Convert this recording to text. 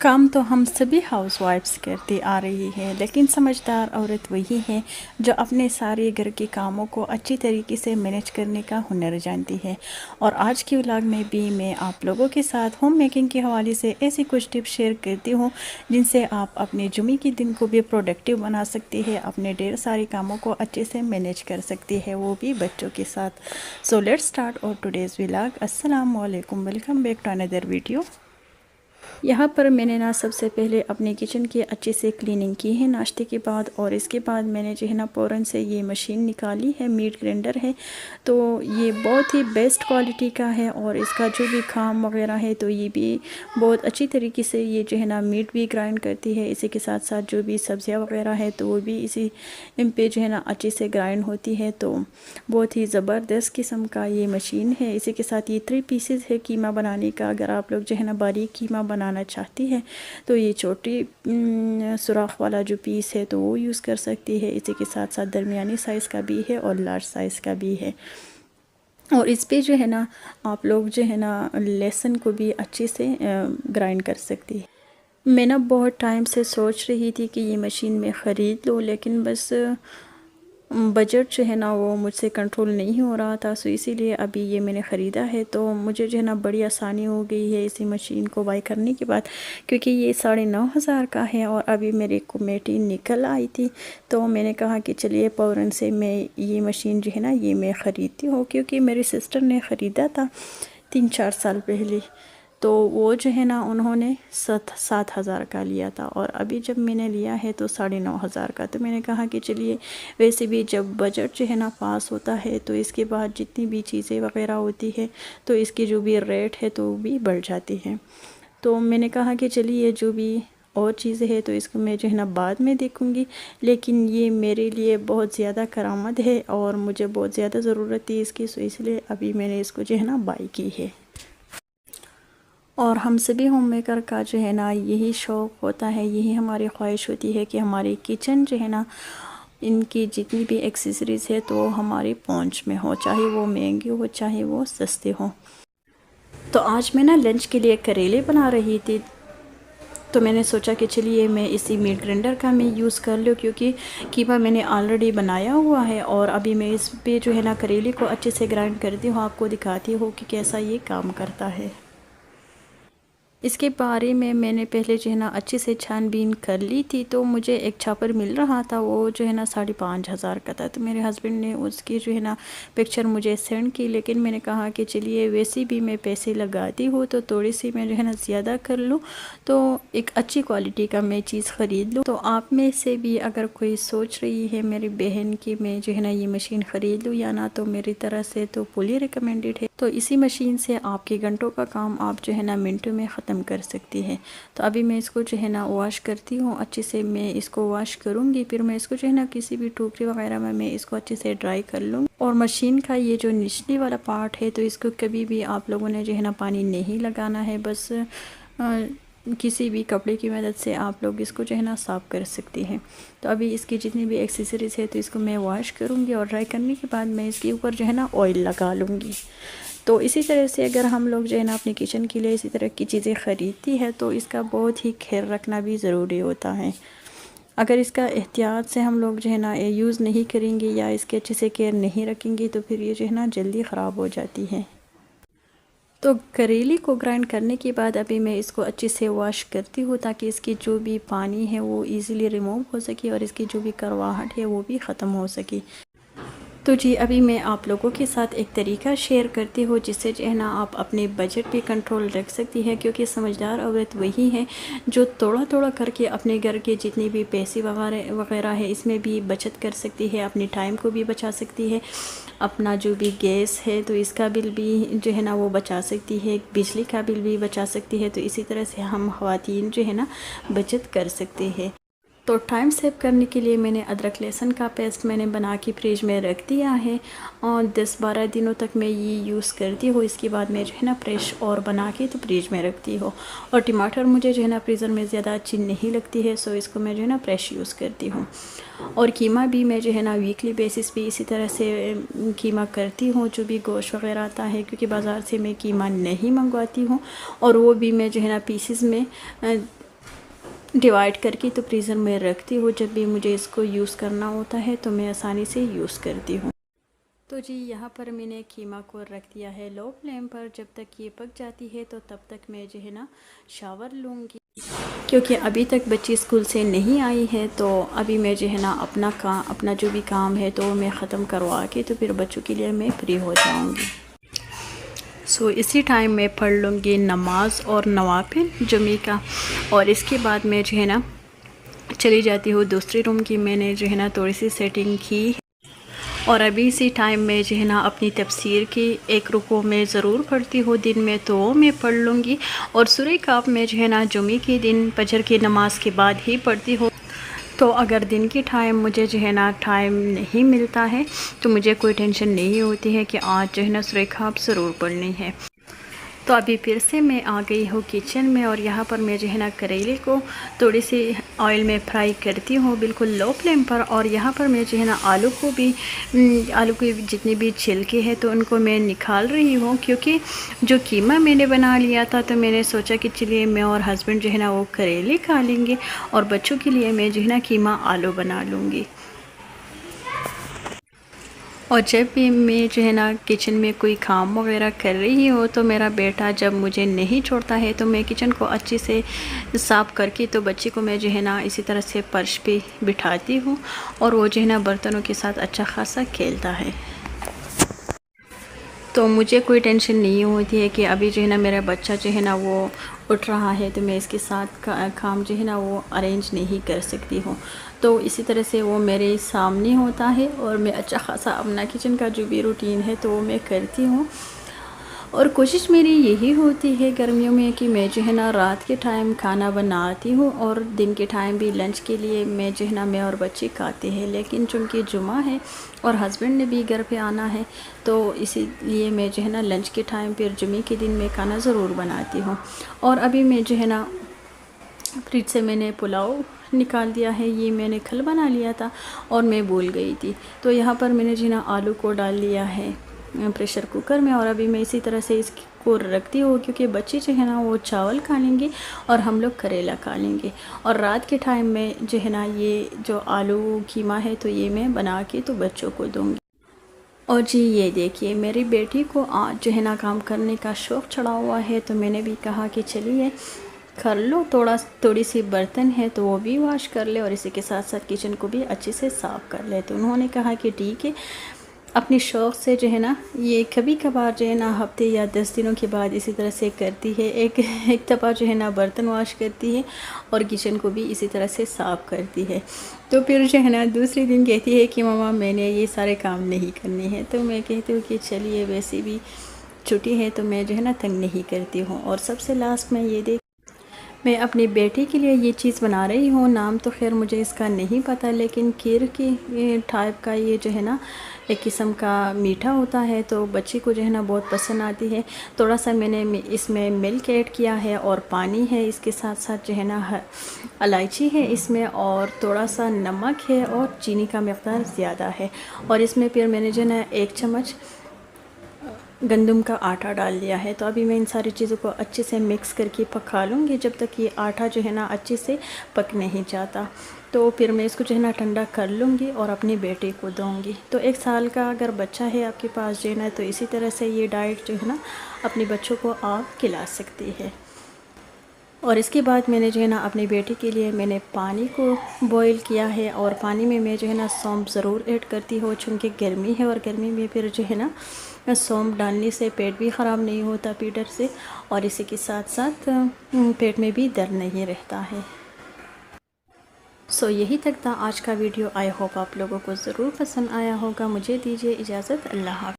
काम तो हम सभी हाउसवाइफ्स करती आ रही है, लेकिन समझदार औरत वही है जो अपने सारे घर के कामों को अच्छी तरीके से मैनेज करने का हुनर जानती है। और आज की व्लॉग में भी मैं आप लोगों के साथ होम मेकिंग के हवाले से ऐसी कुछ टिप्स शेयर करती हूँ जिनसे आप अपने जुम्मे के दिन को भी प्रोडक्टिव बना सकती है, अपने ढेर सारे कामों को अच्छे से मैनेज कर सकती है, वो भी बच्चों के साथ। So let's start our today's vlog. अस्सलाम वालेकुम, welcome back to another video. यहाँ पर मैंने ना सबसे पहले अपने किचन की अच्छे से क्लीनिंग की है नाश्ते के बाद, और इसके बाद मैंने जो है ना फ़ौरन से ये मशीन निकाली है, मीट ग्राइंडर है। तो ये बहुत ही बेस्ट क्वालिटी का है और इसका जो भी खाम वगैरह है तो ये भी बहुत अच्छी तरीके से ये जो है ना मीट भी ग्राइंड करती है। इसी के साथ साथ जो भी सब्जियाँ वगैरह है तो वो भी इसी पे जो है ना अच्छे से ग्राइंड होती है। तो बहुत ही ज़बरदस्त किस्म का ये मशीन है। इसी के साथ ये 3 पीसेस है कीमा बनाने का। अगर आप लोग जो है ना बारीक कीमा बनाना चाहती है तो ये छोटी सुराख वाला जो पीस है तो वो यूज़ कर सकती है। इसी के साथ साथ दरमियानी साइज़ का भी है और लार्ज साइज़ का भी है। और इस पे जो है ना आप लोग जो है ना लहसुन को भी अच्छे से ग्राइंड कर सकती है। मैं ना बहुत टाइम से सोच रही थी कि ये मशीन मैं ख़रीद लूँ, लेकिन बस बजट जो है ना वो मुझसे कंट्रोल नहीं हो रहा था। सो इसीलिए अभी ये मैंने ख़रीदा है। तो मुझे जो है ना बड़ी आसानी हो गई है इसी मशीन को बाई करने के बाद, क्योंकि ये 9,500 का है और अभी मेरे को मेटी निकल आई थी। तो मैंने कहा कि चलिए फ़ौरन से मैं ये मशीन जो है ना ये मैं ख़रीदती हूँ, क्योंकि मेरी सिस्टर ने ख़रीदा था 3-4 साल पहले। तो वो जो है ना उन्होंने 7,000 का लिया था और अभी जब मैंने लिया है तो 9,500 का। तो मैंने कहा कि चलिए, वैसे भी जब बजट जो है ना पास होता है तो इसके बाद जितनी भी चीज़ें वगैरह होती है तो इसकी जो भी रेट है तो वो भी बढ़ जाती है। तो मैंने कहा कि चलिए जो भी और चीज़ें हैं तो इसको मैं जो है ना बाद में देखूँगी, लेकिन ये मेरे लिए बहुत ज़्यादा करामत है और मुझे बहुत ज़्यादा ज़रूरत थी इसकी। सो इसलिए अभी मैंने इसको जो है ना बाई की है। और हम सभी होम मेकर का जो है ना यही शौक़ होता है, यही हमारी ख्वाहिश होती है कि हमारी किचन जो है ना इनकी जितनी भी एक्सेसरीज़ है तो हमारी पहुंच में हो, चाहे वो महंगी हो चाहे वो सस्ते हो। तो आज मैं ना लंच के लिए करेले बना रही थी, तो मैंने सोचा कि चलिए मैं इसी मीट ग्राइंडर का मैं यूज़ कर लूँ, क्योंकि कीमा मैंने ऑलरेडी बनाया हुआ है। और अभी मैं इस पे जो है ना करेले को अच्छे से ग्राइंड करती हूँ, आपको दिखाती हूँ कि कैसा ये काम करता है। इसके बारे में मैंने पहले जो है ना अच्छे से छानबीन कर ली थी। तो मुझे एक छापर मिल रहा था, वो जो है ना 5,500 का था। तो मेरे हस्बैंड ने उसकी जो है ना पिक्चर मुझे सेंड की, लेकिन मैंने कहा कि चलिए वैसे भी मैं पैसे लगाती हूँ तो थोड़ी सी मैं जो है ना ज़्यादा कर लूँ, तो एक अच्छी क्वालिटी का मैं चीज़ ख़रीद लूँ। तो आप में से भी अगर कोई सोच रही है मेरी बहन की मैं जो है ना ये मशीन ख़रीद लूँ या ना, तो मेरी तरह से तो फुली रिकमेंडेड है। तो इसी मशीन से आपके घंटों का काम आप जो है ना मिनटों में ख़त्म कर सकती है। तो अभी मैं इसको जो है ना वॉश करती हूँ अच्छे से। मैं इसको वॉश करूँगी, फिर मैं इसको जो है ना किसी भी टोकरी वगैरह में मैं इसको अच्छे से ड्राई कर लूँगी। और मशीन का ये जो निचली वाला पार्ट है तो इसको कभी भी आप लोगों ने जो है ना पानी नहीं लगाना है, बस किसी भी कपड़े की मदद से आप लोग इसको जो है ना साफ़ कर सकती हैं। तो अभी इसकी जितनी भी एक्सेसरीज़ है तो इसको मैं वॉश करूँगी और ड्राई करने के बाद मैं इसके ऊपर जो है ना ऑयल लगा लूँगी। तो इसी तरह से अगर हम लोग जो है ना अपने किचन के लिए इसी तरह की चीज़ें ख़रीदती है तो इसका बहुत ही ख्याल रखना भी ज़रूरी होता है। अगर इसका एहतियात से हम लोग जो है ना यूज़ नहीं करेंगे या इसके अच्छे से केयर नहीं रखेंगे तो फिर ये जो है ना जल्दी ख़राब हो जाती है। तो करेले को ग्राइंड करने के बाद अभी मैं इसको अच्छे से वॉश करती हूँ, ताकि इसकी जो भी पानी है वो इजीली रिमूव हो सके और इसकी जो भी करवाहट है वो भी ख़त्म हो सके। तो जी अभी मैं आप लोगों के साथ एक तरीका शेयर करती हूँ जिससे जो है ना आप अपने बजट पे कंट्रोल रख सकती है, क्योंकि समझदार औरत वही है जो थोड़ा थोड़ा करके अपने घर के जितने भी पैसे वगैरह है इसमें भी बचत कर सकती है, अपनी टाइम को भी बचा सकती है, अपना जो भी गैस है तो इसका बिल भी जो है ना वो बचा सकती है, बिजली का बिल भी बचा सकती है। तो इसी तरह से हम ख़वातीन जो है ना बचत कर सकते हैं। तो टाइम सेव करने के लिए मैंने अदरक लहसुन का पेस्ट मैंने बना के फ्रिज में रख दिया है और 10-12 दिनों तक मैं ये यूज़ करती हूँ। इसके बाद मैं जो है ना फ्रेश और बना के तो फ्रिज में रखती हूँ। और टमाटर मुझे जो है ना फ्रीज़र में ज़्यादा अच्छी नहीं लगती है, सो इसको मैं जो है ना फ्रेश यूज़ करती हूँ। और कीमा भी मैं जो है ना वीकली बेसिस पे इसी तरह से कीमा करती हूँ, जो भी गोश्त वगैरह आता है, क्योंकि बाज़ार से मैं कीमा नहीं मंगवाती हूँ और वो भी मैं जो है ना पीसेस में डिवाइड करके तो फ्रीज़र में रखती हूँ। जब भी मुझे इसको यूज़ करना होता है तो मैं आसानी से यूज़ करती हूँ। तो जी यहाँ पर मैंने कीमा को रख दिया है लो फ्लेम पर। जब तक ये पक जाती है तो तब तक मैं जो है ना शावर लूँगी, क्योंकि अभी तक बच्ची स्कूल से नहीं आई है। तो अभी मैं जो है ना अपना जो भी काम है तो मैं ख़त्म करवा के तो फिर बच्चों के लिए मैं फ्री हो जाऊँगी। सो इसी टाइम मैं पढ़ लूँगी नमाज और नवाफिल जुमे का, और इसके बाद मैं जो है ना चली जाती हूँ दूसरे रूम की। मैंने जो है ना थोड़ी सी सेटिंग की, और अभी इसी टाइम में जो है ना अपनी तफसीर की एक रुकू में ज़रूर पढ़ती हूँ दिन में, तो वो मैं पढ़ लूँगी। और सूरह काफ में जो है ना जुमे के दिन फजर की नमाज के बाद ही पढ़ती हूँ। तो अगर दिन के टाइम मुझे जो है ना टाइम नहीं मिलता है तो मुझे कोई टेंशन नहीं होती है कि आज जो है ना सूरह काफ ज़रूर पढ़नी है। तो अभी फिर से मैं आ गई हूँ किचन में, और यहाँ पर मैं जो है ना करेले को थोड़ी सी ऑयल में फ्राई करती हूँ बिल्कुल लो फ्लेम पर। और यहाँ पर मैं जो है ना आलू के जितने भी छिलके हैं तो उनको मैं निकाल रही हूँ, क्योंकि जो कीमा मैंने बना लिया था तो मैंने सोचा कि चलिए मैं और हस्बैंड जो है ना वो करेले खा लेंगे, और बच्चों के लिए मैं जो है ना कीमा आलू बना लूँगी। और जब भी मैं जो है ना किचन में कोई काम वगैरह कर रही हूँ तो मेरा बेटा जब मुझे नहीं छोड़ता है तो मैं किचन को अच्छे से साफ़ करके तो बच्चे को मैं जो है ना इसी तरह से फर्श पे बिठाती हूँ, और वो जो है ना बर्तनों के साथ अच्छा खासा खेलता है। तो मुझे कोई टेंशन नहीं होती है कि अभी जो है ना मेरा बच्चा जो है ना वो उठ रहा है तो मैं इसके साथ काम जो है ना वो अरेंज नहीं कर सकती हूँ। तो इसी तरह से वो मेरे सामने होता है और मैं अच्छा खासा अपना किचन का जो भी रूटीन है तो वो मैं करती हूँ। और कोशिश मेरी यही होती है गर्मियों में कि मैं जो है ना रात के टाइम खाना बनाती हूँ, और दिन के टाइम भी लंच के लिए मैं जो है ना मैं और बच्चे खाते हैं। लेकिन चूँकि जुमा है और हस्बैंड ने भी घर पे आना है तो इसीलिए मैं जो है ना लंच के टाइम फिर जुमे के दिन मैं खाना ज़रूर बनाती हूँ। और अभी मैं जो है ना फ्रिज से मैंने पुलाव निकाल दिया है, ये मैंने कल बना लिया था और मैं भूल गई थी। तो यहाँ पर मैंने जो है ना आलू को डाल लिया है प्रेशर कुकर में, और अभी मैं इसी तरह से इसको रखती हूँ, क्योंकि बच्चे जो है ना वो चावल खा लेंगे और हम लोग करेला खा लेंगे। और रात के टाइम में जो है ना ये जो आलू कीमा है तो ये मैं बना के तो बच्चों को दूँगी। और जी ये देखिए मेरी बेटी को आज जो है ना काम करने का शौक़ चढ़ा हुआ है, तो मैंने भी कहा कि चलिए कर लो, थोड़ी सी बर्तन है तो वो भी वॉश कर ले और इसी के साथ साथ किचन को भी अच्छे से साफ़ कर ले। तो उन्होंने कहा कि ठीक है, अपने शौक़ से जो है ना ये कभी कभार जो है ना हफ्ते या 10 दिनों के बाद इसी तरह से करती है। एक दफ़ा जो है ना बर्तन वॉश करती है और किचन को भी इसी तरह से साफ़ करती है। तो फिर जो है ना दूसरे दिन कहती है कि मम्मा मैंने ये सारे काम नहीं करने हैं। तो मैं कहती हूँ कि चलिए वैसे भी छुट्टी है तो मैं जो है ना तंग नहीं करती हूँ। और सबसे लास्ट में ये मैं अपनी बेटी के लिए ये चीज़ बना रही हूँ। नाम तो खैर मुझे इसका नहीं पता, लेकिन खीर की टाइप का ये जो है ना एक किस्म का मीठा होता है, तो बच्चे को जो है ना बहुत पसंद आती है। थोड़ा सा मैंने इसमें मिल्क ऐड किया है और पानी है, इसके साथ साथ जो है ना इलायची है इसमें, और थोड़ा सा नमक है और चीनी का मकदार ज़्यादा है। और इसमें फिर मैंने जो है ना 1 चम्मच गंदम का आटा डाल लिया है। तो अभी मैं इन सारी चीज़ों को अच्छे से मिक्स करके पका लूँगी जब तक ये आटा जो है ना अच्छे से पक नहीं जाता। तो फिर मैं इसको जो है ना ठंडा कर लूँगी और अपनी बेटी को दूँगी। तो 1 साल का अगर बच्चा है आपके पास जो है ना, तो इसी तरह से ये डाइट जो है ना अपने बच्चों को आप खिला सकती है। और इसके बाद मैंने जो है ना अपनी बेटी के लिए मैंने पानी को बॉईल किया है, और पानी में मैं जो है ना सौंफ ज़रूर ऐड करती हूँ, चूँकि गर्मी है और गर्मी में फिर जो है ना सौंफ डालने से पेट भी ख़राब नहीं होता पीटर से, और इसी के साथ साथ पेट में भी दर्द नहीं रहता है। सो यही तक था आज का वीडियो। आई होप आप लोगों को ज़रूर पसंद आया होगा। मुझे दीजिए इजाज़त। अल्लाह हाफ़िज़।